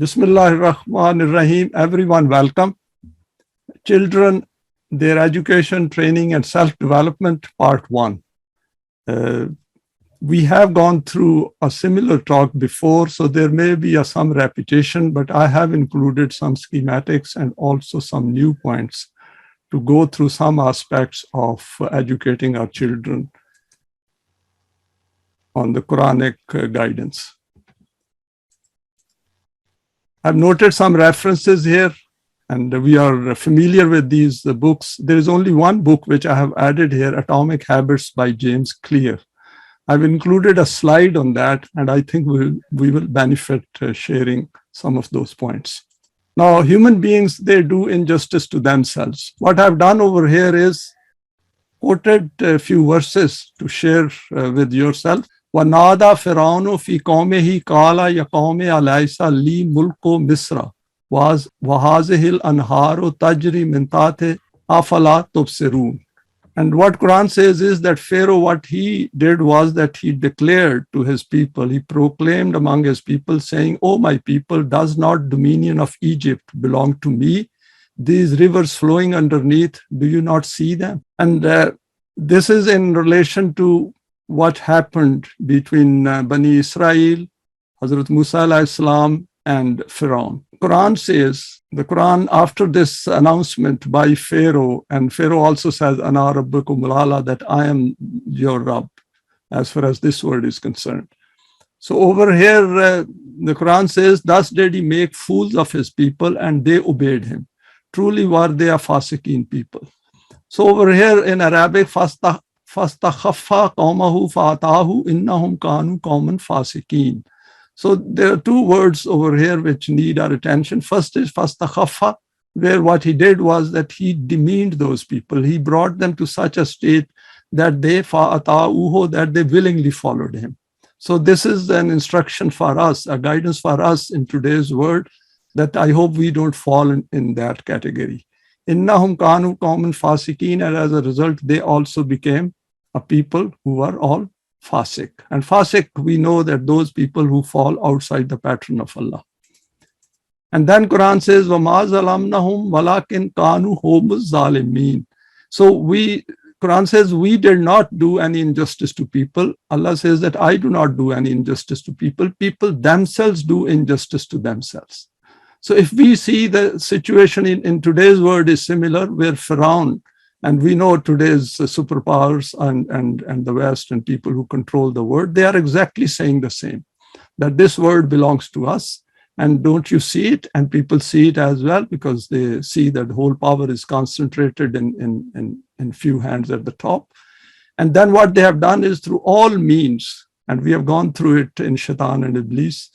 Bismillahirrahmanirrahim. Everyone, welcome. Children, their education, training, and self-development, part 1. We have gone through a similar talk before, so there may be some repetition, but I have included some schematics and also some new points to go through some aspects of educating our children on the Quranic guidance. I've noted some references here, and we are familiar with these books. There is only one book which I have added here, Atomic Habits by James Clear. I've included a slide on that, and I think we will benefit sharing some of those points. Now, human beings, they do injustice to themselves. What I've done over here is quoted a few verses to share with yourself. وَنَادَى فِرْعَوْنُ فِي قَوْمِهِ قَالَ يَا قَوْمِ أَلَيْسَ لِي مُلْكُ مِصْرَ وَهَٰذِهِ الْأَنْهَارُ تَجْرِي مِنْ تَحْتِي أَفَلَا تُبْصِرُونَ. And what Quran says is that Pharaoh, what he did was that he declared to his people, he proclaimed among his people saying, "Oh, my people, does not dominion of Egypt belong to me? These rivers flowing underneath, do you not see them?" And this is in relation to what happened between Bani Israel, Hazrat Musa alayhi salam, and Pharaoh. Quran says, the Quran, after this announcement by Pharaoh, and Pharaoh also says, Ana Rabbukum al-A'la, that I am your Rabb, as far as this word is concerned. So over here, the Quran says, thus did he make fools of his people, and they obeyed him. Truly were they a fasiqeen people. So over here in Arabic, فَاسْتَخَفَّ قَوْمَهُ فَأَطَاعُوا إِنَّهُمْ كَانُوا قَوْمًا فَاسِقِينَ. So there are two words over here which need our attention. First is فَاسْتَخَفَّ, where what he did was that he demeaned those people. He brought them to such a state that they فَأَطَاعُوهُ, that they willingly followed him. So this is an instruction for us, a guidance for us in today's world, that I hope we don't fall in that category. إِنَّهُمْ كَانُوا قَوْمًا فَاسِقِينَ, and as a result, they also became a people who are all fasik. And fasik, we know that those people who fall outside the pattern of Allah. And then Quran says, وَمَا ظَلَمْنَهُمْ وَلَكِنْ كَانُوا هُمُ الظَّالِمِينَ. So Quran says, we did not do any injustice to people. Allah says that I do not do any injustice to people. People themselves do injustice to themselves. So if we see the situation in today's world is similar, where Pharaoh, and we know today's superpowers and the West and people who control the world, they are exactly saying the same, that this world belongs to us. And don't you see it? And people see it as well, because they see that the whole power is concentrated in few hands at the top. And then what they have done is through all means, and we have gone through it in Shaitan and Iblis,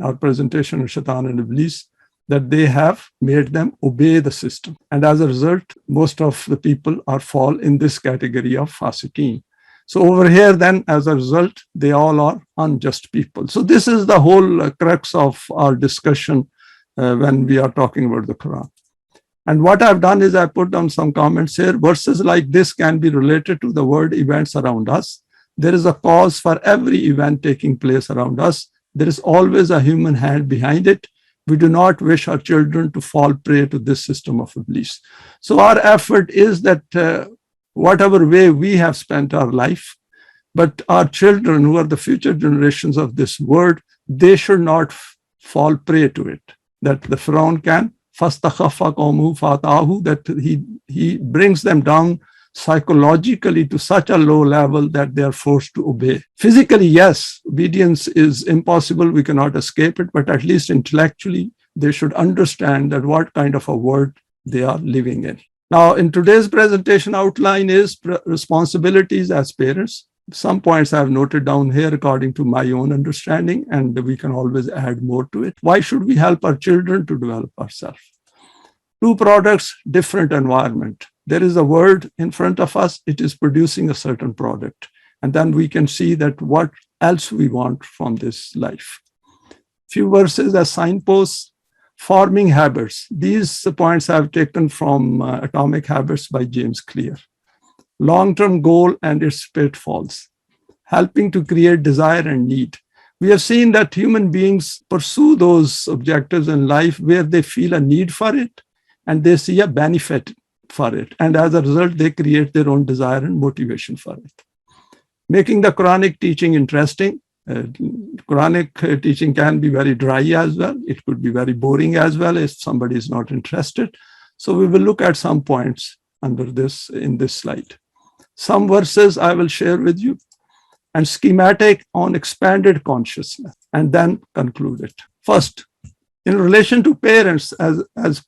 our presentation of Shaitan and Iblis, that they have made them obey the system. And as a result, most of the people fall in this category of fasiqeen. So over here then, as a result, they all are unjust people. So this is the whole crux of our discussion when we are talking about the Quran. And what I've done is I put down some comments here. Verses like this can be related to the world events around us. There is a cause for every event taking place around us. There is always a human hand behind it. We do not wish our children to fall prey to this system of Iblis. So our effort is that whatever way we have spent our life, but our children, who are the future generations of this world, they should not fall prey to it. That the Pharaoh can, فَاسْتَخَفَّ قَوْمُهُ فَأَطَاعُوهُ, that he brings them down psychologically to such a low level that they are forced to obey. Physically, yes, obedience is impossible. We cannot escape it, but at least intellectually, they should understand that what kind of a world they are living in. Now, in today's presentation outline is responsibilities as parents. Some points I have noted down here according to my own understanding, and we can always add more to it. Why should we help our children to develop ourselves? Two products, different environment. There is a word in front of us, it is producing a certain product. And then we can see that what else we want from this life. Few verses as signposts, forming habits. These points I have taken from Atomic Habits by James Clear. Long-term goal and its pitfalls. Helping to create desire and need. We have seen that human beings pursue those objectives in life where they feel a need for it and they see a benefit for it. And as a result, they create their own desire and motivation for it. Making the Quranic teaching interesting. Quranic teaching can be very dry as well. It could be very boring as well if somebody is not interested. So we will look at some points under this in this slide. Some verses I will share with you, and schematic on expanded consciousness, and then conclude it. First, in relation to parents, as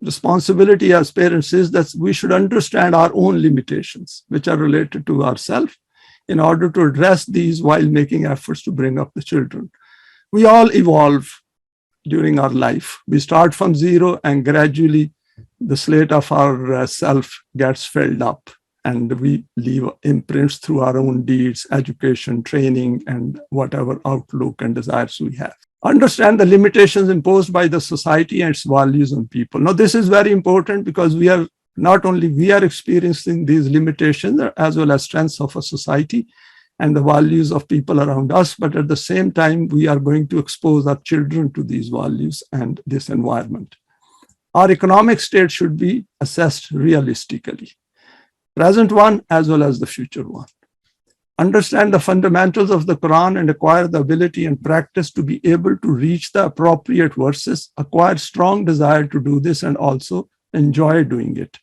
responsibility as parents is that we should understand our own limitations, which are related to ourselves, in order to address these while making efforts to bring up the children. We all evolve during our life. We start from zero and gradually the slate of our self gets filled up, and we leave imprints through our own deeds, education, training, and whatever outlook and desires we have. Understand the limitations imposed by the society and its values on people. Now, this is very important because we are not only we are experiencing these limitations as well as strengths of a society and the values of people around us, but at the same time, we are going to expose our children to these values and this environment. Our economic state should be assessed realistically, present one as well as the future one. Understand the fundamentals of the Quran and acquire the ability and practice to be able to reach the appropriate verses, acquire strong desire to do this, and also enjoy doing it.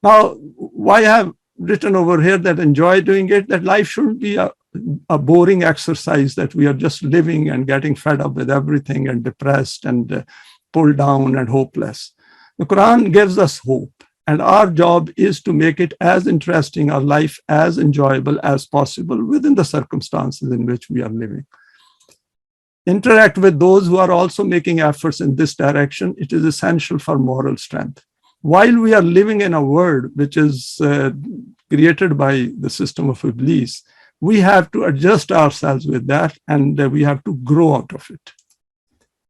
Now, why I have written over here that enjoy doing it, that life shouldn't be a boring exercise that we are just living and getting fed up with everything and depressed and pulled down and hopeless. The Quran gives us hope. And our job is to make it as interesting, our life as enjoyable as possible within the circumstances in which we are living. Interact with those who are also making efforts in this direction. It is essential for moral strength. While we are living in a world which is created by the system of Iblis, we have to adjust ourselves with that, and we have to grow out of it.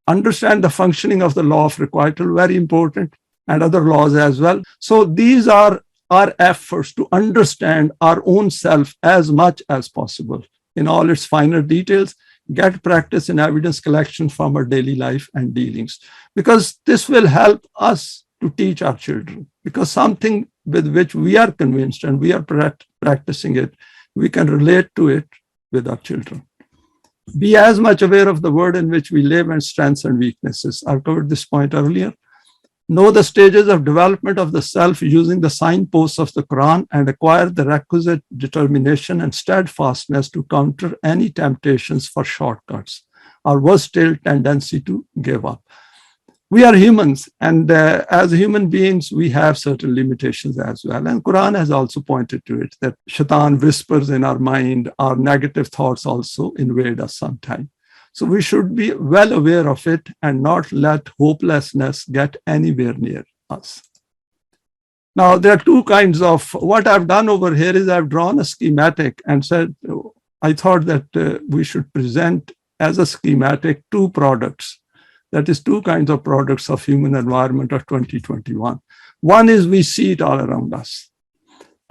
Understand the functioning of the law of requital, very important, and other laws as well. So these are our efforts to understand our own self as much as possible in all its finer details, get practice in evidence collection from our daily life and dealings, because this will help us to teach our children, because something with which we are convinced and we are practicing it, we can relate to it with our children. Be as much aware of the world in which we live and strengths and weaknesses. I've covered this point earlier. Know the stages of development of the self using the signposts of the Quran, and acquire the requisite determination and steadfastness to counter any temptations for shortcuts or worse still, tendency to give up. We are humans, and as human beings, we have certain limitations as well. And Quran has also pointed to it, that shaitan whispers in our mind, our negative thoughts also invade us sometimes. So we should be well aware of it and not let hopelessness get anywhere near us. Now, there are two kinds of, what I've done over here is I've drawn a schematic and said, I thought that we should present as a schematic two products. That is two kinds of products of human environment of 2021. One is we see it all around us.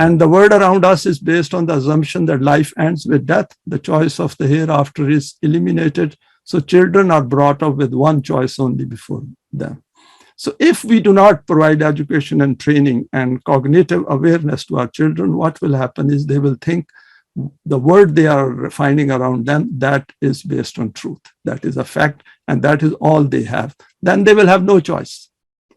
And the world around us is based on the assumption that life ends with death. The choice of the hereafter is eliminated. So children are brought up with one choice only before them. So if we do not provide education and training and cognitive awareness to our children, what will happen is they will think the world they are finding around them, that is based on truth. That is a fact, and that is all they have. Then they will have no choice.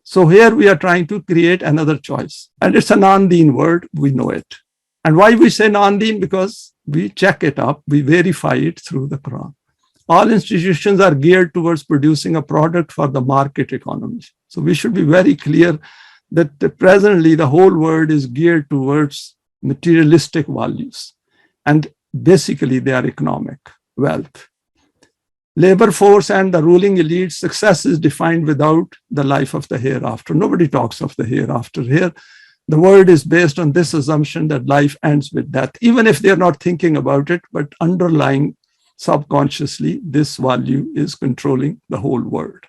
So here we are trying to create another choice. And it's a non-deen word, we know it. And why we say non-deen? Because we check it up, we verify it through the Quran. All institutions are geared towards producing a product for the market economy. So we should be very clear that presently the whole world is geared towards materialistic values. And basically they are economic wealth. Labor force and the ruling elite, success is defined without the life of the hereafter. Nobody talks of the hereafter here. The world is based on this assumption that life ends with death, even if they're not thinking about it, but underlying subconsciously, this value is controlling the whole world.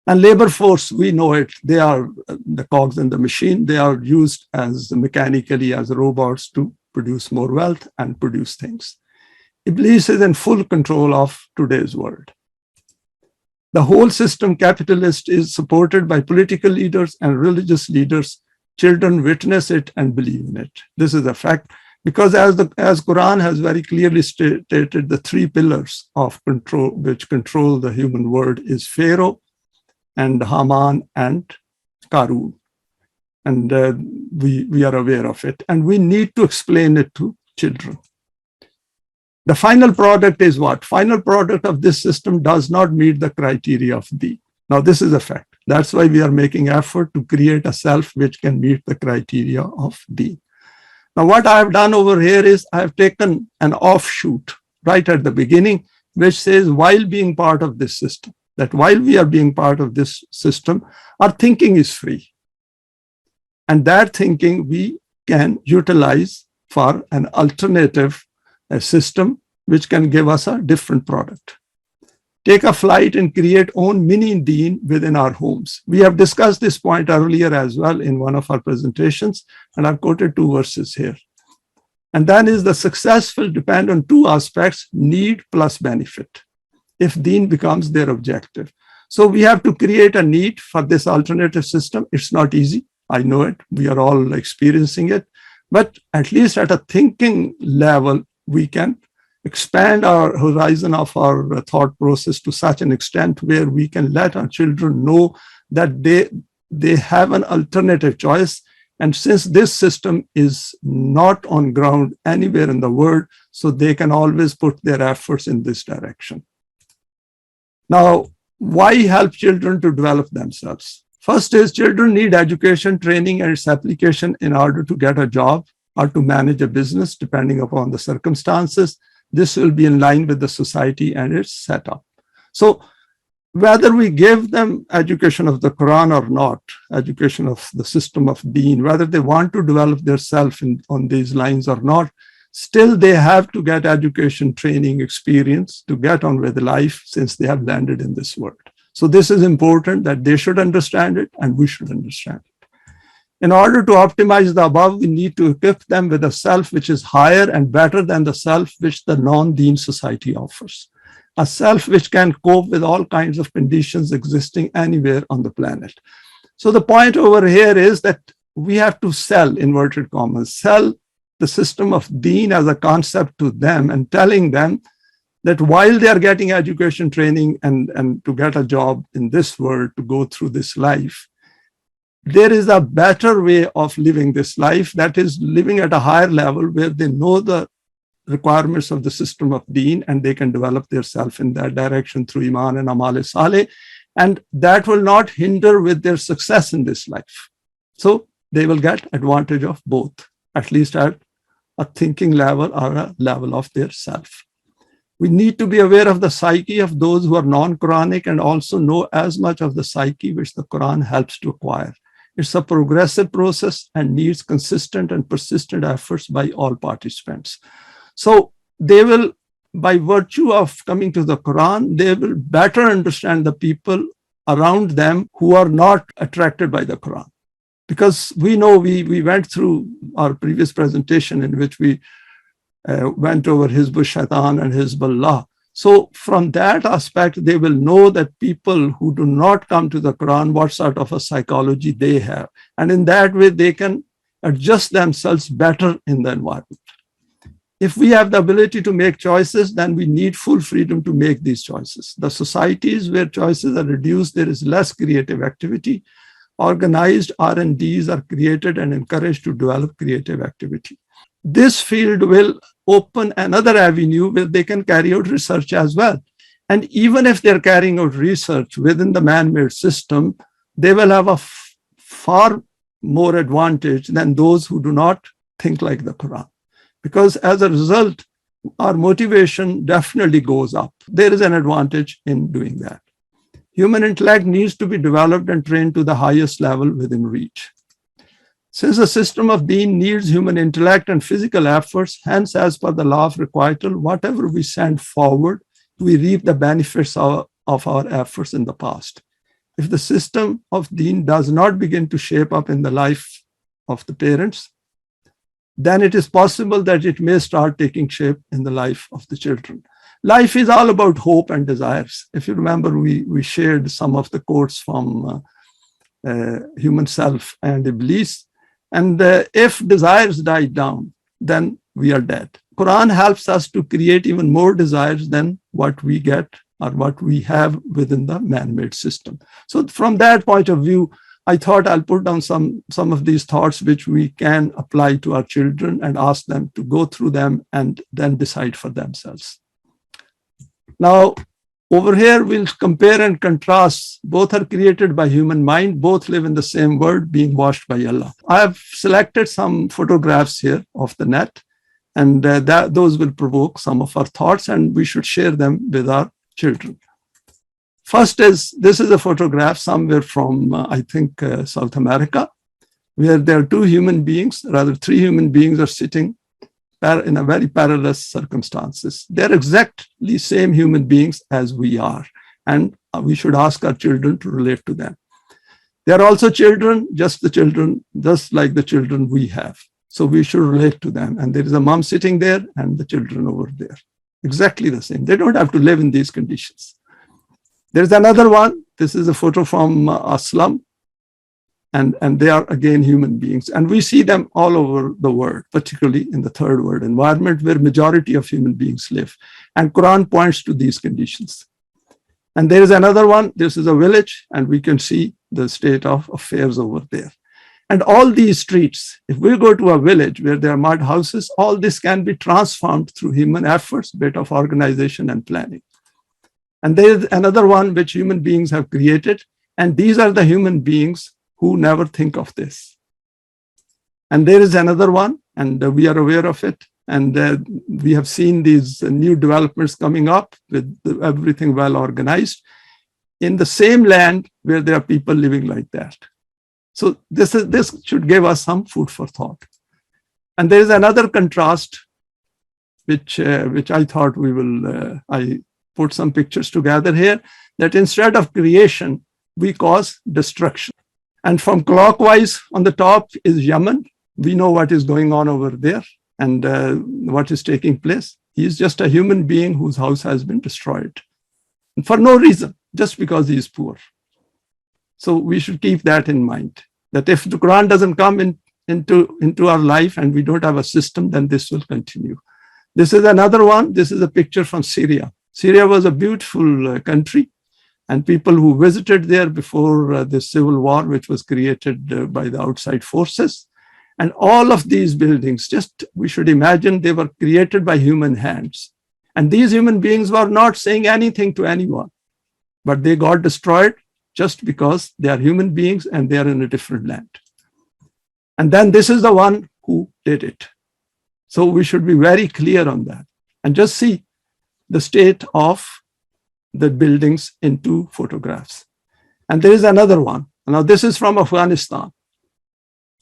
And labor force, we know it. They are the cogs in the machine. They are used as mechanically as robots to produce more wealth and produce things. Iblis is in full control of today's world. The whole system, capitalist, is supported by political leaders and religious leaders. Children witness it and believe in it. This is a fact, because as Quran has very clearly stated, the three pillars of control which control the human world is Pharaoh and Haman and Karun. And we are aware of it, and we need to explain it to children. The final product is what? Final product of this system does not meet the criteria of Deen. Now, this is a fact. That's why we are making effort to create a self which can meet the criteria of Deen. Now, what I have done over here is I have taken an offshoot right at the beginning, which says, while being part of this system, that while we are being part of this system, our thinking is free. And that thinking we can utilize for an alternative system which can give us a different product. Take a flight and create own mini Deen within our homes. We have discussed this point earlier as well in one of our presentations, and I've quoted two verses here. And that is, the success will depend on two aspects, need plus benefit, if Deen becomes their objective. So we have to create a need for this alternative system. It's not easy. I know it. We are all experiencing it. But at least at a thinking level, we can expand our horizon of our thought process to such an extent where we can let our children know that they have an alternative choice. And since this system is not on ground anywhere in the world, so they can always put their efforts in this direction. Now, why help children to develop themselves? First is, children need education, training, and its application in order to get a job or to manage a business, depending upon the circumstances. This will be in line with the society and its setup. So whether we give them education of the Quran or not, education of the system of Deen, whether they want to develop their self on these lines or not, still they have to get education, training, experience to get on with life, since they have landed in this world. So this is important, that they should understand it and we should understand it. In order to optimize the above, we need to equip them with a self which is higher and better than the self which the non-Deen society offers. A self which can cope with all kinds of conditions existing anywhere on the planet. So the point over here is that we have to sell, inverted commas, sell the system of Deen as a concept to them, and telling them that while they are getting education, training, and to get a job in this world, to go through this life, there is a better way of living this life, that is living at a higher level where they know the requirements of the system of Deen and they can develop their self in that direction through Iman and Amal Saleh, and that will not hinder with their success in this life. So they will get advantage of both, at least at a thinking level or a level of their self. We need to be aware of the psyche of those who are non-Quranic and also know as much of the psyche which the Quran helps to acquire. It's a progressive process and needs consistent and persistent efforts by all participants. So they will, by virtue of coming to the Quran, they will better understand the people around them who are not attracted by the Quran. Because we know, we went through our previous presentation in which we went over Hizb Shaitan and Hizbullah. So from that aspect, they will know that people who do not come to the Quran, what sort of a psychology they have. And in that way, they can adjust themselves better in the environment. If we have the ability to make choices, then we need full freedom to make these choices. The societies where choices are reduced, there is less creative activity. Organized R&Ds are created and encouraged to develop creative activity. This field will open another avenue where they can carry out research as well. And even if they're carrying out research within the man-made system, they will have a far more advantage than those who do not think like the Quran. Because as a result, our motivation definitely goes up. There is an advantage in doing that. Human intellect needs to be developed and trained to the highest level within reach. Since the system of Deen needs human intellect and physical efforts, hence, as per the law of requital, whatever we send forward, we reap the benefits of our efforts in the past. If the system of Deen does not begin to shape up in the life of the parents, then it is possible that it may start taking shape in the life of the children. Life is all about hope and desires. If you remember, we shared some of the quotes from Human Self and Iblis. And if desires die down, then we are dead. Quran helps us to create even more desires than what we get or what we have within the man-made system. So from that point of view, I thought I'll put down some of these thoughts which we can apply to our children and ask them to go through them and then decide for themselves. Now, over here, we'll compare and contrast. Both are created by human mind. Both live in the same world, being washed by Allah. I have selected some photographs here of the net, and those will provoke some of our thoughts, and we should share them with our children. First this is a photograph somewhere from, I think, South America, where there are two human beings, rather three human beings are sitting in a very parallel circumstances. They're exactly same human beings as we are, and we should ask our children to relate to them. They are also children, just like the children we have. So we should relate to them. And there is a mom sitting there and the children over there. Exactly the same. They don't have to live in these conditions. There's another one. This is a photo from a slum. And they are, again, human beings. And we see them all over the world, particularly in the third world environment where majority of human beings live. And Quran points to these conditions. And there is another one. This is a village, and we can see the state of affairs over there. And all these streets, if we go to a village where there are mud houses, all this can be transformed through human efforts, bit of organization and planning. And there is another one which human beings have created. And these are the human beings who never think of this. And there is another one, and we are aware of it. And we have seen these new developments coming up with everything well organized in the same land where there are people living like that. So this should give us some food for thought. And there is another contrast, which I thought I put some pictures together here, that instead of creation, we cause destruction. And from clockwise on the top is Yemen. We know what is going on over there and what is taking place. He is just a human being whose house has been destroyed. And for no reason, just because he is poor. So we should keep that in mind, that if the Quran doesn't come into our life and we don't have a system, then this will continue. This is another one. This is a picture from Syria. Syria was a beautiful country. And people who visited there before the civil war, which was created by the outside forces. And all of these buildings, we should imagine they were created by human hands. And these human beings were not saying anything to anyone, but they got destroyed just because they are human beings and they are in a different land. And then this is the one who did it. So we should be very clear on that. And just see the state of the buildings in two photographs. And there is another one. Now, this is from Afghanistan.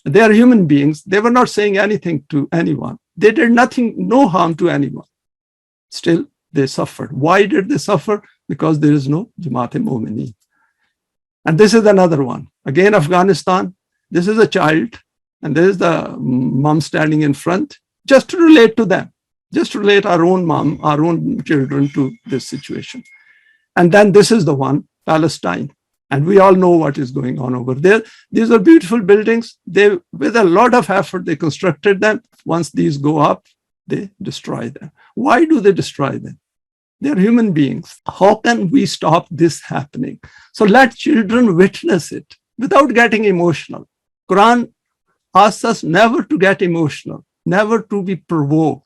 They are human beings. They were not saying anything to anyone. They did no harm to anyone. Still, they suffered. Why did they suffer? Because there is no Momineen. And this is another one. Again, Afghanistan. This is a child. And there is the mom standing in front. Just to relate to them. Just to relate our own mom, our own children to this situation. And then this is the one, Palestine. And we all know what is going on over there. These are beautiful buildings. With a lot of effort, they constructed them. Once these go up, they destroy them. Why do they destroy them? They're human beings. How can we stop this happening? So let children witness it without getting emotional. Quran asks us never to get emotional, never to be provoked.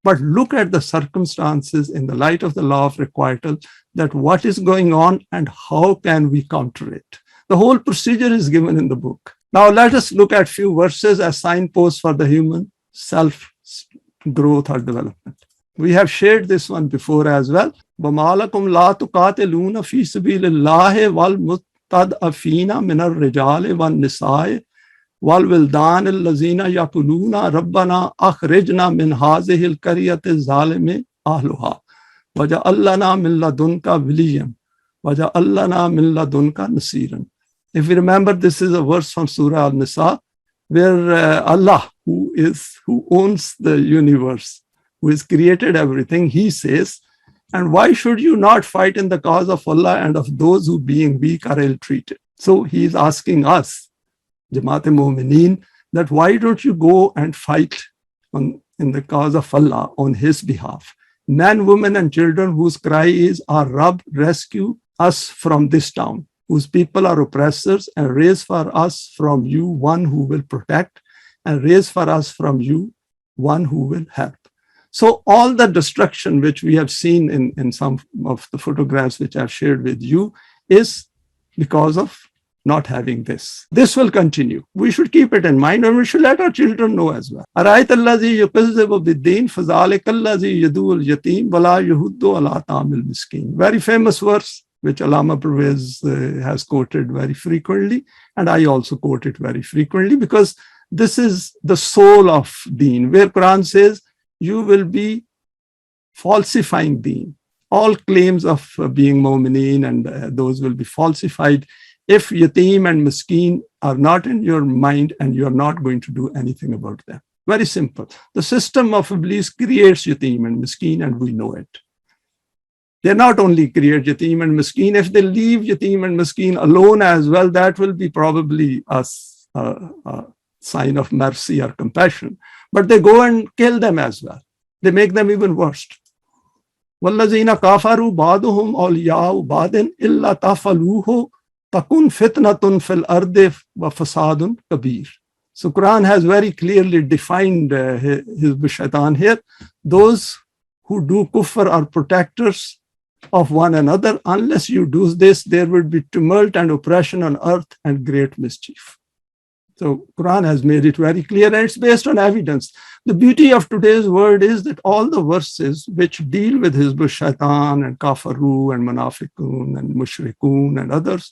But look at the circumstances in the light of the law of requital, that what is going on and how can we counter it. The whole procedure is given in the book. Now let us look at few verses as signposts for the human self-growth or development. We have shared this one before as well. وَمَا لَكُمْ لَا تُقَاتِلُونَ فِي سَبِيلِ اللَّهِ وَالْمُسْتَضْعَفِينَ مِنَ الرِّجَالِ وَالنِّسَاءِ وَالْوِلْدَانِ الَّذِينَ يَقُولُونَ رَبَّنَا أَخْرِجْنَا مِنْ هَٰذِهِ الْقَرْيَةِ الظَّالِمِ أَهْلُهَا وَاجْعَل لَّنَا مِن لَّدُنكَ وَلِيًّا وَاجْعَل لَّنَا مِن لَّدُنكَ نَصِيرًا. If you remember, this is a verse from Surah Al-Nisa, where Allah, who owns the universe, who has created everything, he says, and why should you not fight in the cause of Allah and of those who being weak are ill-treated? So he is asking us, Jamaat-e Momineen, that why don't you go and fight in the cause of Allah on his behalf? Men, women, and children whose cry is, our Rabb, rescue us from this town, whose people are oppressors, and raise for us from you one who will protect, and raise for us from you one who will help. So all the destruction which we have seen in some of the photographs which I've shared with you is because of not having this. This will continue. We should keep it in mind, and we should let our children know as well. أَرَأَيْتَ الَّذِي يُكَذِّبُ بِالدِّينِ فَذَلِكَ الَّذِي يَدُعُّ الْيَتِيمَ وَلَا يَحُضُّ عَلَىٰ طَعَامِ الْمِسْكِينِ. Very famous verse, which Allama Pervez has quoted very frequently, and I also quote it very frequently, because this is the soul of deen, where Quran says you will be falsifying deen. All claims of being Momineen and those will be falsified if yatim and miskeen are not in your mind and you are not going to do anything about them. Very simple. The system of Iblis creates yatim and miskeen, and we know it. They not only create yatim and miskeen, if they leave yatim and miskeen alone as well, that will be probably a sign of mercy or compassion. But they go and kill them as well. They make them even worse. وَالَّذِينَ كَافَرُوا بَعْضُهُمْ أَوْلِيَاءُ بَعْضٍ إِلَّا تَفْعَلُوهُ تَكُنْ فِتْنَةٌ فِي الْأَرْضِ وَفَسَادٌ كَبِيرٌ. So Quran has very clearly defined Hizb Shaitan here. Those who do kufr are protectors of one another. Unless you do this, there will be tumult and oppression on earth and great mischief. So Quran has made it very clear, and it's based on evidence. The beauty of today's word is that all the verses which deal with Hizb Shaitan and Kafaru and Munafiqun and Mushrikun and others,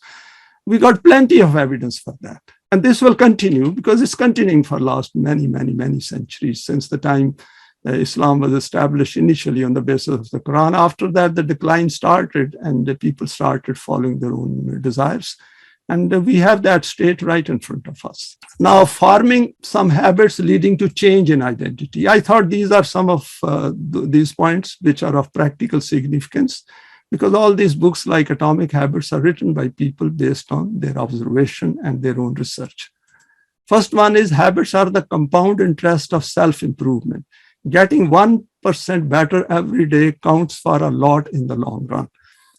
we got plenty of evidence for that. And this will continue because it's continuing for last many centuries, since the time Islam was established initially on the basis of the Quran. After that, the decline started and the people started following their own desires. And we have that state right in front of us. Now, forming some habits leading to change in identity. I thought these are some of these points which are of practical significance, because all these books like Atomic Habits are written by people based on their observation and their own research. First one is, habits are the compound interest of self-improvement. Getting 1% better every day counts for a lot in the long run.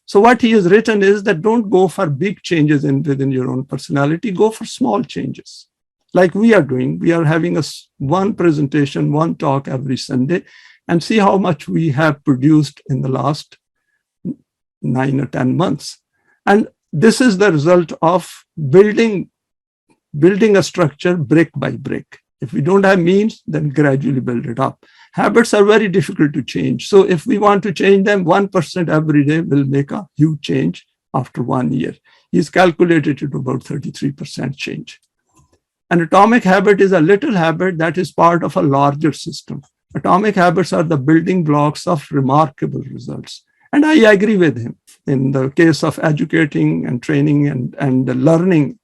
So what he has written is that don't go for big changes within your own personality, go for small changes. Like we are doing, we are having one presentation, one talk every Sunday, and see how much we have produced in the last 9 or 10 months. And this is the result of building a structure brick by brick. If we don't have means, then gradually build it up. Habits are very difficult to change. So if we want to change them, 1% every day will make a huge change after 1 year. He's calculated it to about 33% change. An atomic habit is a little habit that is part of a larger system. Atomic habits are the building blocks of remarkable results. And I agree with him. In the case of educating and training and learning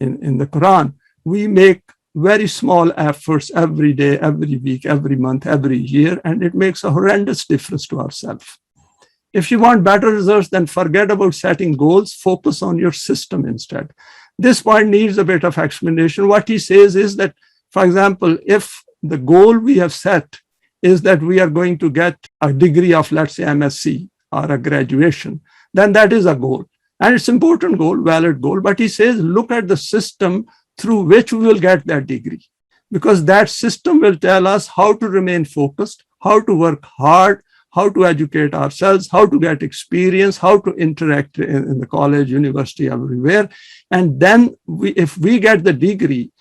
in the Quran, we make very small efforts every day, every week, every month, every year, and it makes a horrendous difference to ourselves. If you want better results, then forget about setting goals, focus on your system instead. This point needs a bit of explanation. What he says is that, for example, if the goal we have set is that we are going to get a degree of, let's say, MSc or a graduation, then that is a goal. And it's an important goal, valid goal, but he says, look at the system through which we will get that degree, because that system will tell us how to remain focused, how to work hard, how to educate ourselves, how to get experience, how to interact in the college, university, everywhere. And then if we get the degree,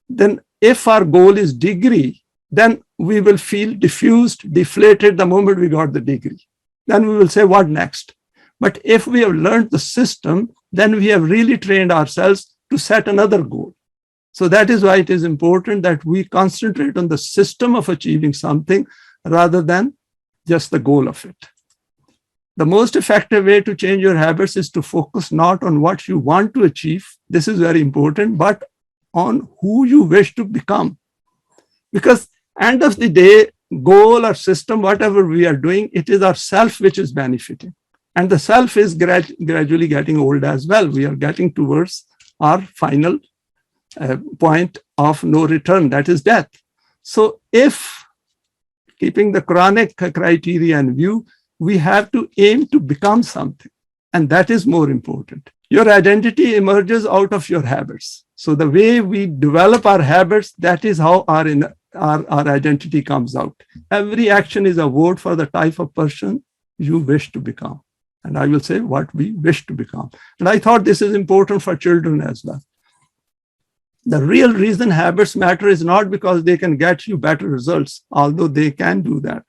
then if our goal is degree, then we will feel diffused, deflated the moment we got the degree. Then we will say, what next? But if we have learned the system, then we have really trained ourselves to set another goal. So that is why it is important that we concentrate on the system of achieving something rather than just the goal of it. The most effective way to change your habits is to focus not on what you want to achieve, this is very important, but on who you wish to become. Because end of the day, goal or system, whatever we are doing, it is our self which is benefiting. And the self is gradually getting old as well. We are getting towards our final point of no return, that is death. So if, keeping the Quranic criteria in view, we have to aim to become something. And that is more important. Your identity emerges out of your habits. So the way we develop our habits, that is how our identity comes out. Every action is a vote for the type of person you wish to become. And I will say what we wish to become. And I thought this is important for children as well. The real reason habits matter is not because they can get you better results, although they can do that,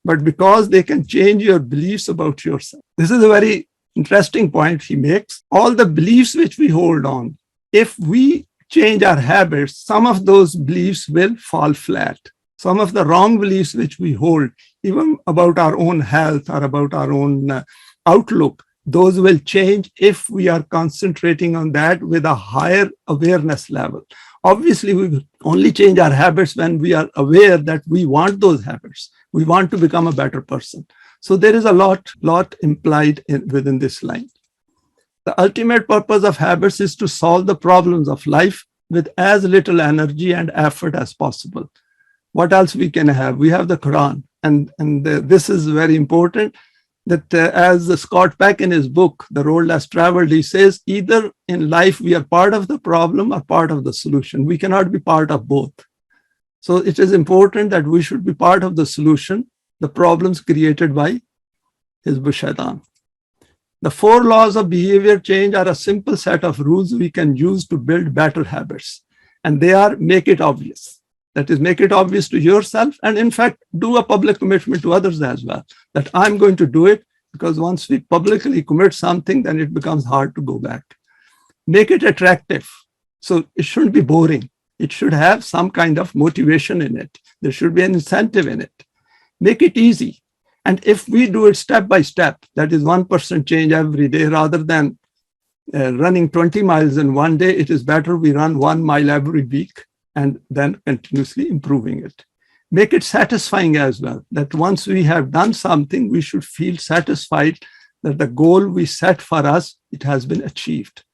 but because they can change your beliefs about yourself. This is a very interesting point he makes. All the beliefs which we hold on, if we change our habits, some of those beliefs will fall flat. Some of the wrong beliefs which we hold, even about our own health or about our own outlook, those will change if we are concentrating on that with a higher awareness level. Obviously, we will only change our habits when we are aware that we want those habits. We want to become a better person. So there is a lot implied within this line. The ultimate purpose of habits is to solve the problems of life with as little energy and effort as possible. What else we can have? We have the Quran. And this is very important. That as Scott Peck in his book, The Road Less Traveled, he says, either in life we are part of the problem or part of the solution. We cannot be part of both. So it is important that we should be part of the solution, the problems created by Hizb Shaitan. The 4 laws of behavior change are a simple set of rules we can use to build better habits. And they are: make it obvious. That is, make it obvious to yourself, and in fact, do a public commitment to others as well, that I'm going to do it, because once we publicly commit something, then it becomes hard to go back. Make it attractive. So it shouldn't be boring. It should have some kind of motivation in it. There should be an incentive in it. Make it easy. And if we do it step by step, that is 1% change every day, rather than running 20 miles in one day, it is better we run 1 mile every week and then continuously improving it. Make it satisfying as well, that once we have done something, we should feel satisfied that the goal we set for us, it has been achieved.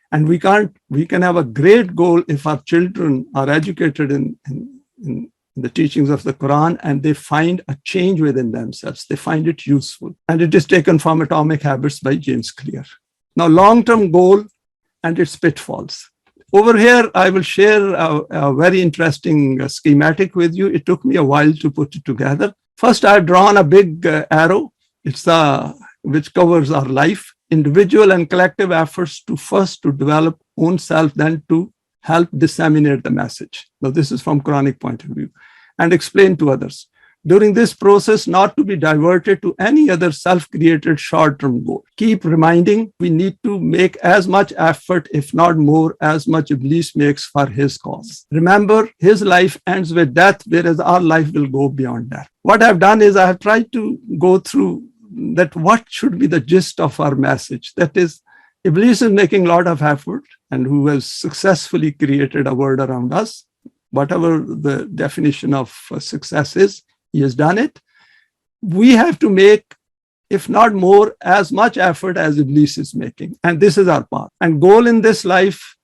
And we can have a great goal if our children are educated in the teachings of the Quran and they find a change within themselves. They find it useful. And it is taken from Atomic Habits by James Clear. Now, long-term goal and its pitfalls. Over here, I will share a very interesting schematic with you. It took me a while to put it together. First, I've drawn a big arrow. It's which covers our life. Individual and collective efforts to develop own self, then to help disseminate the message. Now, this is from Quranic point of view. And explain to others. During this process, not to be diverted to any other self-created short-term goal. Keep reminding we need to make as much effort, if not more, as much Iblis makes for his cause. Remember, his life ends with death, whereas our life will go beyond that. What I've done is I have tried to go through that what should be the gist of our message. That is, Iblis is making a lot of effort, and who has successfully created a world around us. Whatever the definition of success is, he has done it. We have to make, if not more, as much effort as Iblis is making. And this is our path. And goal in this life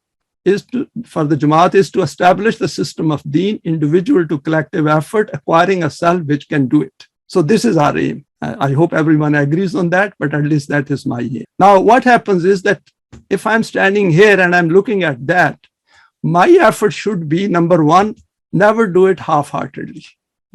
is for the Jamaat is to establish the system of deen, individual to collective effort, acquiring a self which can do it. So this is our aim. I hope everyone agrees on that, but at least that is my aim. Now, what happens is that if I'm standing here and I'm looking at that, my effort should be, number one, never do it half-heartedly.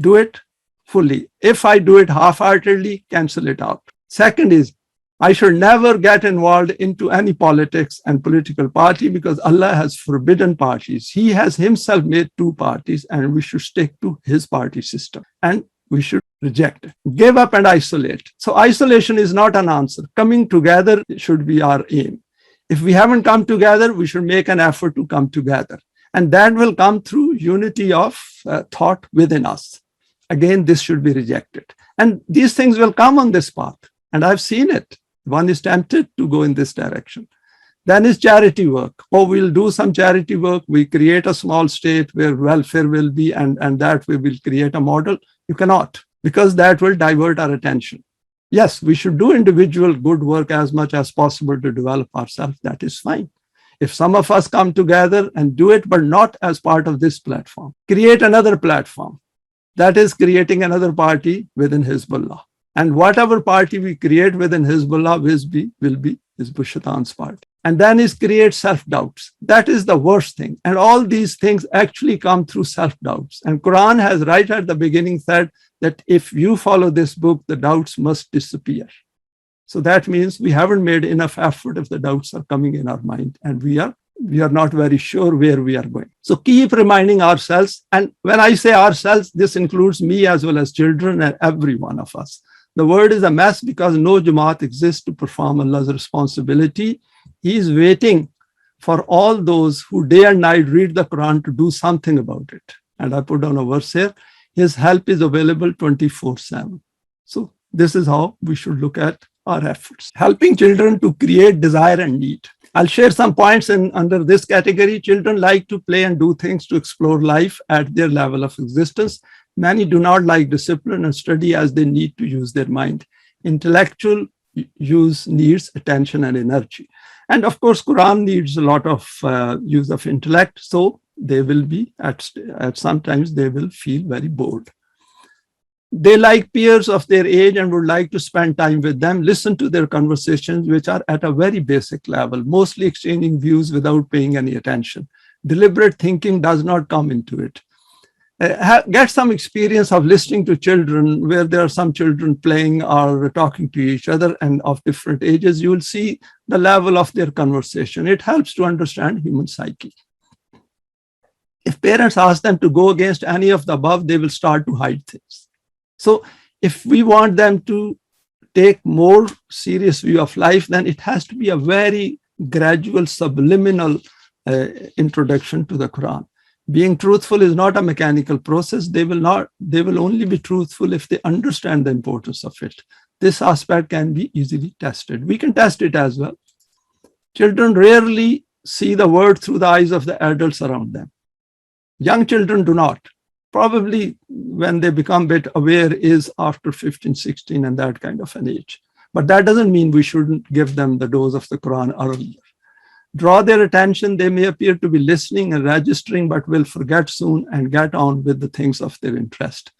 Do it fully. If I do it half-heartedly, cancel it out. Second is, I should never get involved into any politics and political party, because Allah has forbidden parties. He has himself made 2 parties, and we should stick to his party system. And we should reject it. Give up and isolate. So isolation is not an answer. Coming together should be our aim. If we haven't come together, we should make an effort to come together. And that will come through unity of thought within us. Again, this should be rejected. And these things will come on this path. And I've seen it. One is tempted to go in this direction. Then is charity work. Oh, we'll do some charity work. We create a small state where welfare will be, and that we will create a model. You cannot, because that will divert our attention. Yes, we should do individual good work as much as possible to develop ourselves. That is fine. If some of us come together and do it, but not as part of this platform, create another platform. That is creating another party within Hezbollah. And whatever party we create within Hezbollah will be Hizb Shaitan's party. And then is create self-doubts. That is the worst thing. And all these things actually come through self-doubts. And Quran has right at the beginning said that if you follow this book, the doubts must disappear. So that means we haven't made enough effort if the doubts are coming in our mind, and we are not very sure where we are going. So keep reminding ourselves. And when I say ourselves, this includes me as well as children and every one of us. The world is a mess because no Jamaat exists to perform Allah's responsibility. He is waiting for all those who day and night read the Quran to do something about it. And I put down a verse here. His help is available 24/7. So this is how we should look at our efforts. Helping children to create desire and need. I'll share some points under this category. Children like to play and do things to explore life at their level of existence. Many do not like discipline and study as they need to use their mind. Intellectual use needs attention and energy. And of course, Quran needs a lot of use of intellect. So they will be at sometimes they will feel very bored. They like peers of their age and would like to spend time with them, listen to their conversations, which are at a very basic level, mostly exchanging views without paying any attention. Deliberate thinking does not come into it. Get some experience of listening to children where there are some children playing or talking to each other and of different ages. You will see the level of their conversation. It helps to understand human psyche. If parents ask them to go against any of the above, they will start to hide things. So if we want them to take more serious view of life, then it has to be a very gradual, subliminal introduction to the Quran. Being truthful is not a mechanical process. They will only be truthful if they understand the importance of it. This aspect can be easily tested. We can test it as well. Children rarely see the world through the eyes of the adults around them. Young children do not. Probably when they become a bit aware is after 15, 16 and that kind of an age. But that doesn't mean we shouldn't give them the dose of the Quran earlier. Draw their attention. They may appear to be listening and registering, but will forget soon and get on with the things of their interest.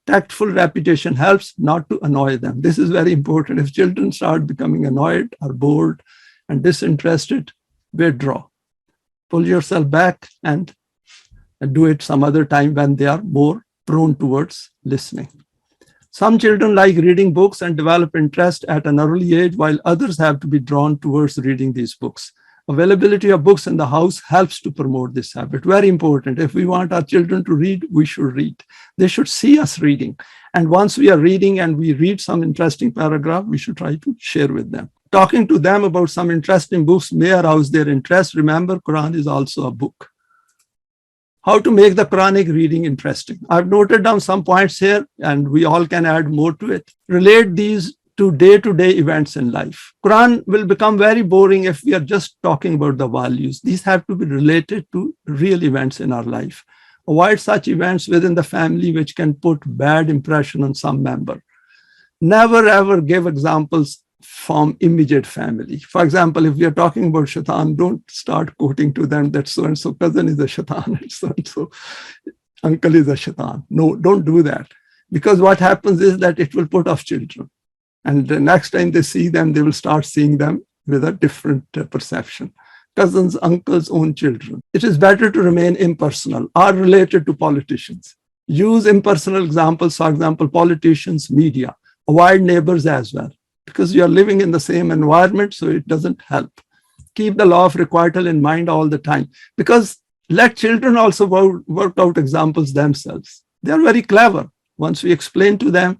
Tactful repetition helps not to annoy them. This is very important. If children start becoming annoyed or bored and disinterested, withdraw. Pull yourself back and do it some other time when they are more prone towards listening. Some children like reading books and develop interest at an early age, while others have to be drawn towards reading these books. Availability of books in the house helps to promote this habit. Very important. If we want our children to read, we should read. They should see us reading. And once we are reading and we read some interesting paragraph, we should try to share with them. Talking to them about some interesting books may arouse their interest. Remember, Quran is also a book. How to make the Quranic reading interesting. I've noted down some points here and we all can add more to it. Relate these to day-to-day events in life. Quran will become very boring if we are just talking about the values. These have to be related to real events in our life. Avoid such events within the family which can put bad impression on some member. Never ever give examples from immediate family. For example, if we are talking about shaitan, don't start quoting to them that so-and-so cousin is a shaitan and so-and-so uncle is a shaitan. No, don't do that. Because what happens is that it will put off children. And the next time they see them, they will start seeing them with a different perception. Cousins, uncles, own children. It is better to remain impersonal or related to politicians. Use impersonal examples, for example, politicians, media. Avoid neighbors as well, because you are living in the same environment, so it doesn't help. Keep the law of requital in mind all the time, because let children also work out examples themselves. They are very clever. Once we explain to them,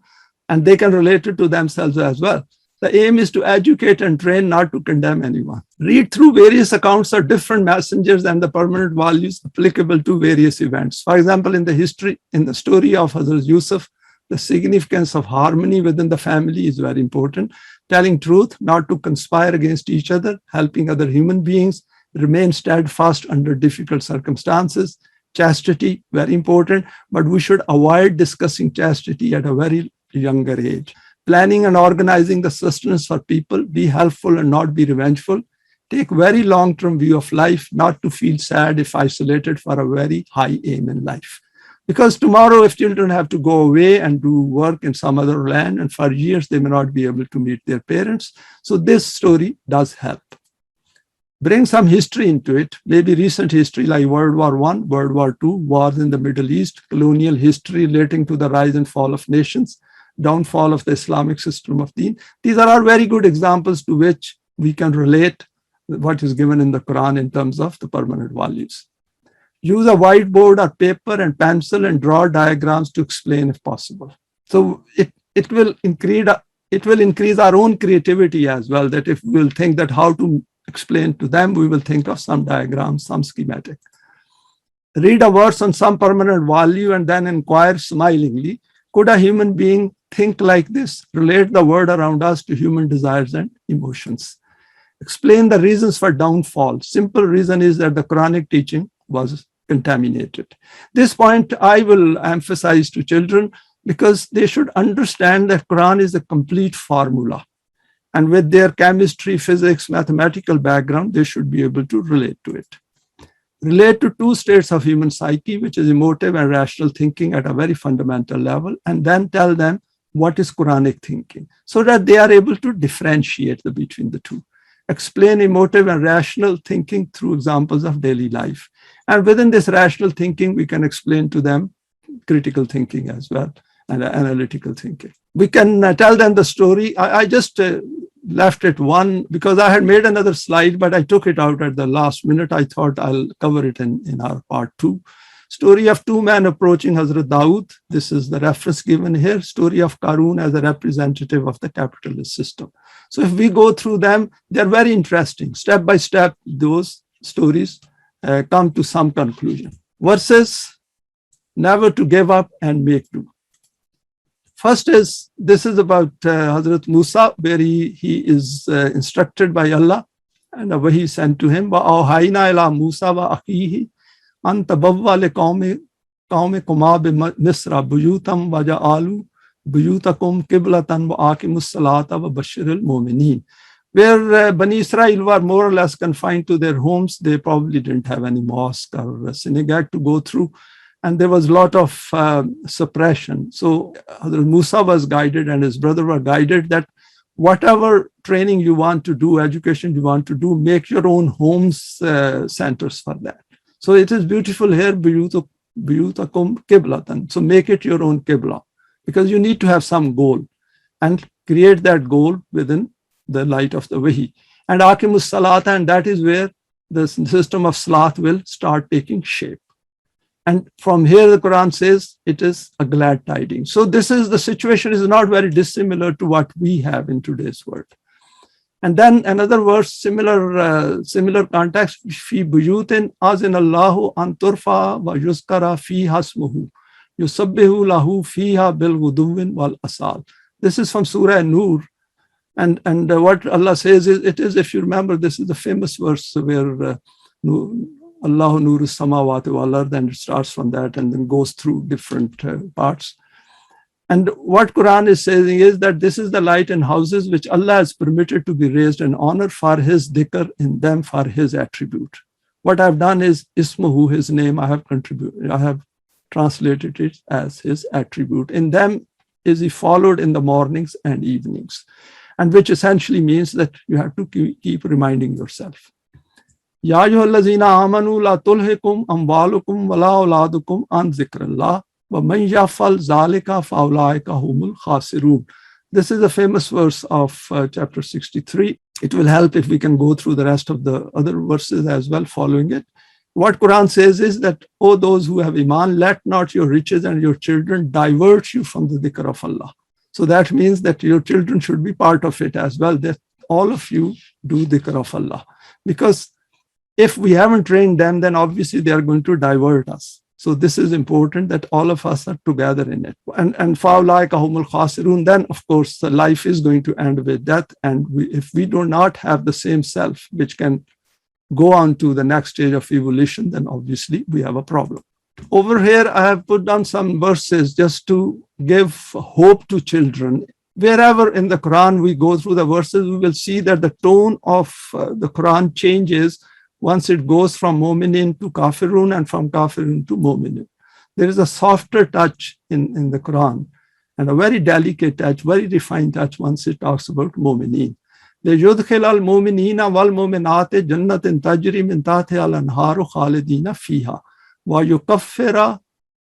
and they can relate it to themselves as well. The aim is to educate and train, not to condemn anyone. Read through various accounts of different messengers and the permanent values applicable to various events. For example, in the story of Hazrat Yusuf, the significance of harmony within the family is very important. telling truth, not to conspire against each other, helping other human beings, remain steadfast under difficult circumstances. Chastity, very important, but we should avoid discussing chastity at a very younger age. Planning and organizing the sustenance for people, be helpful and not be revengeful. Take very long-term view of life, not to feel sad if isolated, for a very high aim in life. Because tomorrow, if children have to go away and do work in some other land, and for years they may not be able to meet their parents. So this story does help. Bring some history into it, maybe recent history like World War I, World War II, wars in the Middle East, colonial history relating to the rise and fall of nations, downfall of the Islamic system of deen. These are all very good examples to which we can relate what is given in the Quran in terms of the permanent values. Use a whiteboard or paper and pencil and draw diagrams to explain if possible. So it will increase our own creativity as well, that if we'll think that how to explain to them, we will think of some diagrams, some schematic. Read a verse on some permanent value and then inquire smilingly, could a human being think like this? Relate the world around us to human desires and emotions. Explain the reasons for downfall. Simple reason is that the Quranic teaching was contaminated. This point I will emphasize to children because they should understand that Quran is a complete formula. And with their chemistry, physics, mathematical background, they should be able to relate to it. Relate to two states of human psyche, which is emotive and rational thinking at a very fundamental level, and then tell them what is Quranic thinking, so that they are able to differentiate between the two. Explain emotive and rational thinking through examples of daily life. And within this rational thinking, we can explain to them critical thinking as well, and analytical thinking. We can tell them the story. I just left it one because I had made another slide, but I took it out at the last minute. I thought I'll cover it in our part 2. Story of two men approaching Hazrat Dawood. This is the reference given here. Story of Qarun as a representative of the capitalist system. So if we go through them, they're very interesting. Step by step, those stories come to some conclusion. Verses, never to give up and make do. First is, this is about Hazrat Musa, where he is instructed by Allah, and a wahi sent to him. وَأَوْحَيْنَا إِلَى مُوسَى وَأَخِيهِ أَن تَبَوَّأَ لِقَوْمِكُمَا بِمِصْرَ بُيُوتًا وَجَعَلُوا بُيُوتَكُمْ قِبْلَةً وَأَقِيمُوا الصَّلَاةَ وَبَشِّرِ الْمُؤْمِنِينَ. Where Bani Israel were more or less confined to their homes, they probably didn't have any mosque or synagogue to go through. And there was a lot of suppression. So Hazrat Musa was guided and his brother were guided that whatever training you want to do, education you want to do, make your own homes centers for that. So it is beautiful here, buyutakum qiblatan. So make it your own qibla, because you need to have some goal and create that goal within the light of the wahi. And aqimus salata, and that is where the system of salat will start taking shape. And from here, the Quran says it is a glad tidings. So this is, the situation is not very dissimilar to what we have in today's world. And then another verse, similar context, fi buyutin azin Allahu an turfa wa yuzkara fi hasmuhu yusabbihu lahu fiha bil ghuduwin wal asal. This is from Surah Nur. And what Allah says is, it is, if you remember, this is the famous verse where Allahu nuru samawati wal ard, and it starts from that and then goes through different parts. And what Quran is saying is that this is the light in houses which Allah has permitted to be raised in honor for his dhikr, in them for his attribute. What I've done is ismuhu, his name, I have translated it as his attribute. In them is he followed in the mornings and evenings, and which essentially means that you have to keep reminding yourself. Ya ayyuhallazina amanu la tulhikum amwalukum wala auladukum an zikrullah wa man yaf'al zalika fa ulaika humul khasirun. This is a famous verse of chapter 63. It will help if we can go through the rest of the other verses as well following it. What Quran says is that, O those who have iman, let not your riches and your children divert you from the dhikr of Allah. So that means that your children should be part of it as well, that all of you do dhikr of Allah. Because if we haven't trained them, then obviously they are going to divert us. So this is important that all of us are together in it. And فَأُولَٰئِكَ هُمُ الْخَاسِرُونَ, then of course the life is going to end with death. And if we do not have the same self which can go on to the next stage of evolution, then obviously we have a problem. Over here, I have put down some verses just to give hope to children. Wherever in the Quran we go through the verses, we will see that the tone of the Quran changes once it goes from Momineen to Kafirun and from Kafirun to Momineen. There is a softer touch in the Quran and a very delicate touch, very refined touch once it talks about Momineen. لِيُدْخِلَ الْمُؤْمِنِينَ وَالْمُؤْمِنَاتِ جَنَّةٍ تَجْرِي مِنْ تَحْتِهَا الْأَنْهَارُ خَالِدِينَ فِيهَا وَيُكَفِّرَ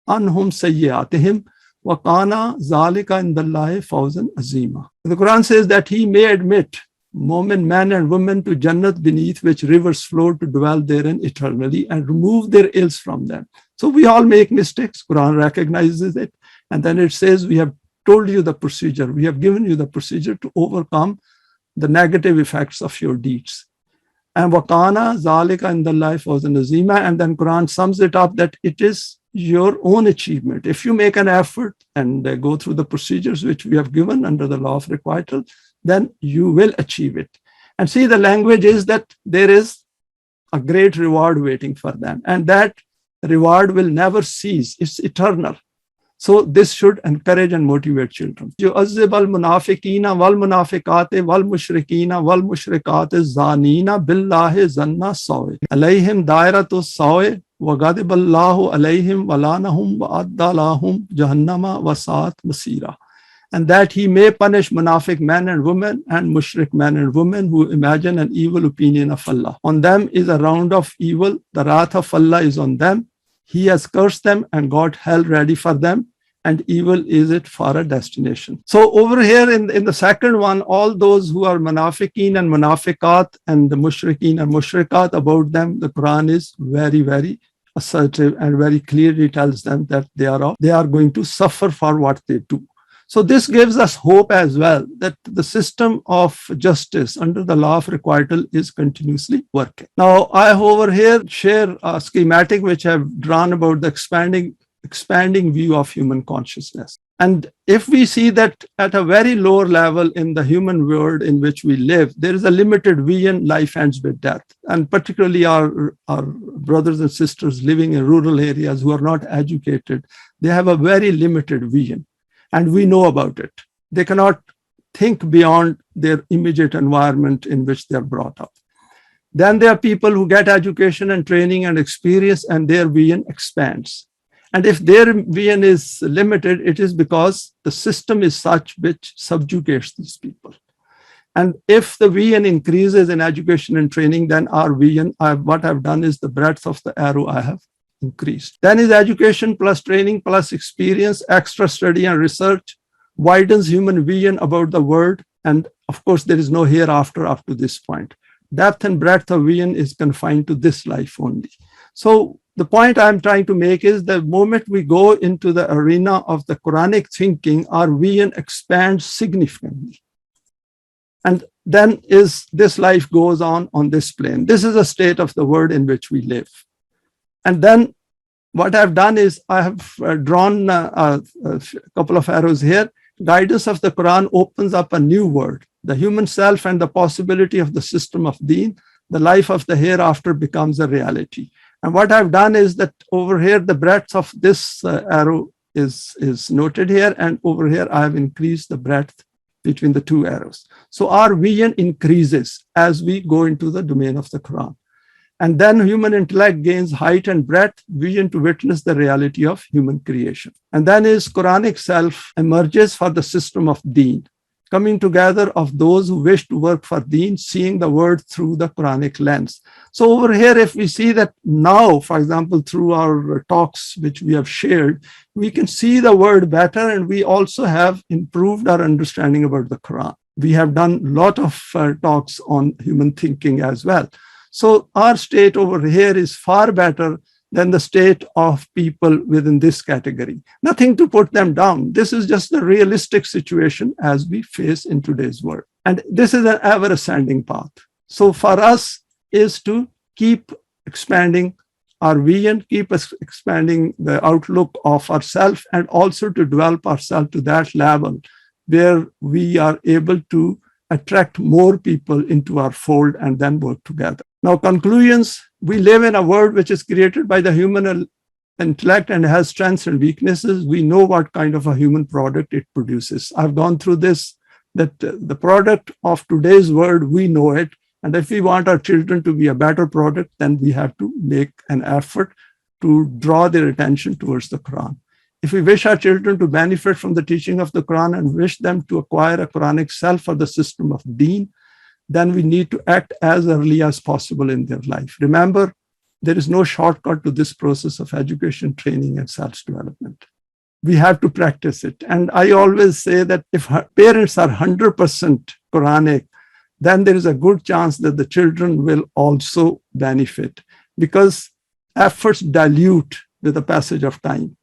عَنْهُمْ سَيِّئَاتِهِمْ وَكَانَ ذَلِكَ عِنْدَ اللَّهِ فَوْزًا عَظِيمًا. The Quran says that He may admit Mu'min men and women to Jannat beneath which rivers flow to dwell therein eternally and remove their ills from them. So we all make mistakes. Quran recognizes it. And then it says, we have told you the procedure. We have given you the procedure to overcome the negative effects of your deeds. And wakana zalika indallahi fawzan azima. And then Quran sums it up that it is your own achievement. If you make an effort and go through the procedures which we have given under the law of requital, then you will achieve it. And see, the language is that there is a great reward waiting for them. And that reward will never cease. It's eternal. So this should encourage and motivate children. يُعَذِّبَ الْمُنَافِقِينَ وَالْمُنَافِقَاتِ وَالْمُشْرِكِينَ وَالْمُشْرِكَاتِ الزَّانِينَ بِاللَّهِ ظَنَّ السَّوْءِ عَلَيْهِمْ دَائِرَةُ السَّوْءِ وَغَضِبَ اللَّهُ عَلَيْهِمْ وَلَعَنَهُمْ وَأَعَدَّ لَهُمْ جَهَنَّمَ وَسَاءَتْ مَصِيرًا. And that He may punish munafiq men and women and mushrik men and women who imagine an evil opinion of Allah. On them is a round of evil. The wrath of Allah is on them. He has cursed them and got hell ready for them, and evil is it for a destination. So over here in the second one, all those who are munafiqeen and munafiqat and the mushrikeen and mushrikat, about them the Quran is very, very assertive and very clearly tells them that they are going to suffer for what they do. So this gives us hope as well that the system of justice under the law of requital is continuously working. Now, I over here share a schematic which I've drawn about the expanding view of human consciousness. And if we see that at a very lower level in the human world in which we live, there is a limited vision, life ends with death. And particularly our brothers and sisters living in rural areas who are not educated, they have a very limited vision. And we know about it. They cannot think beyond their immediate environment in which they are brought up. Then there are people who get education and training and experience, and their vision expands. And if their vision is limited, it is because the system is such which subjugates these people. And if the vision increases in education and training, then our vision, what I've done is the breadth of the arrow I have increased. Then is education plus training plus experience, extra study and research widens human vision about the world. And of course, there is no hereafter up to this point. Depth and breadth of vision is confined to this life only. So the point I'm trying to make is the moment we go into the arena of the Quranic thinking, our vision expands significantly. And then this life goes on this plane. This is a state of the world in which we live. And then what I've done is I have drawn a couple of arrows here. Guidance of the Quran opens up a new world. The human self and the possibility of the system of deen, the life of the hereafter becomes a reality. And what I've done is that over here, the breadth of this arrow is noted here. And over here, I have increased the breadth between the two arrows. So our vision increases as we go into the domain of the Quran. And then human intellect gains height and breadth, vision to witness the reality of human creation. And then his Quranic self emerges for the system of deen, coming together of those who wish to work for deen, seeing the world through the Quranic lens. So over here, if we see that now, for example, through our talks which we have shared, we can see the world better, and we also have improved our understanding about the Quran. We have done a lot of talks on human thinking as well. So our state over here is far better than the state of people within this category. Nothing to put them down. This is just the realistic situation as we face in today's world. And this is an ever ascending path. So for us is to keep expanding our vision, keep us expanding the outlook of ourselves, and also to develop ourselves to that level where we are able to attract more people into our fold and then work together. Now, conclusions. We live in a world which is created by the human intellect and has strengths and weaknesses. We know what kind of a human product it produces. I've gone through this, that the product of today's world, we know it. And if we want our children to be a better product, then we have to make an effort to draw their attention towards the Quran. If we wish our children to benefit from the teaching of the Quran and wish them to acquire a Quranic self for the system of deen, then we need to act as early as possible in their life. Remember, there is no shortcut to this process of education, training, and self-development. We have to practice it. And I always say that if parents are 100% Quranic, then there is a good chance that the children will also benefit, because efforts dilute with the passage of time.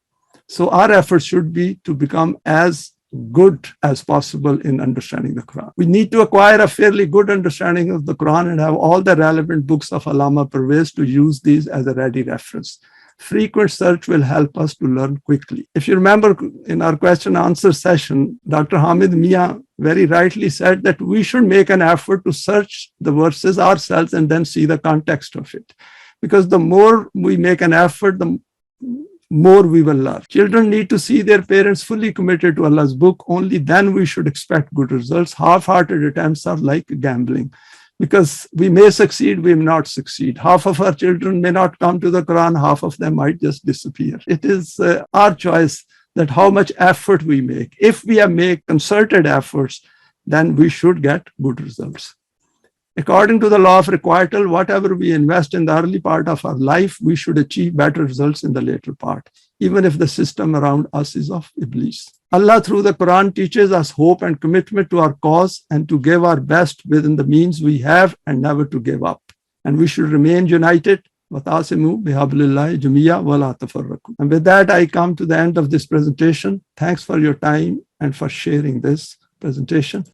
So our efforts should be to become as good as possible in understanding the Quran. We need to acquire a fairly good understanding of the Quran and have all the relevant books of Allama Pervez to use these as a ready reference. Frequent search will help us to learn quickly. If you remember in our question and answer session, Dr. Hamid Mia very rightly said that we should make an effort to search the verses ourselves and then see the context of it. Because the more we make an effort, the more we will learn. Children need to see their parents fully committed to Allah's book. Only then we should expect good results. Half-hearted attempts are like gambling, because we may succeed, we may not succeed. Half of our children may not come to the Quran, half of them might just disappear. It is our choice that how much effort we make. If we make concerted efforts, then we should get good results. According to the law of requital, whatever we invest in the early part of our life, we should achieve better results in the later part, even if the system around us is of Iblis. Allah through the Quran teaches us hope and commitment to our cause and to give our best within the means we have and never to give up. And we should remain united. وَتَعْصِمُوا بِحَبْلِ اللَّهِ جَمِيعًا وَلَا تَفَرَّقُوا. And with that, I come to the end of this presentation. Thanks for your time and for sharing this presentation.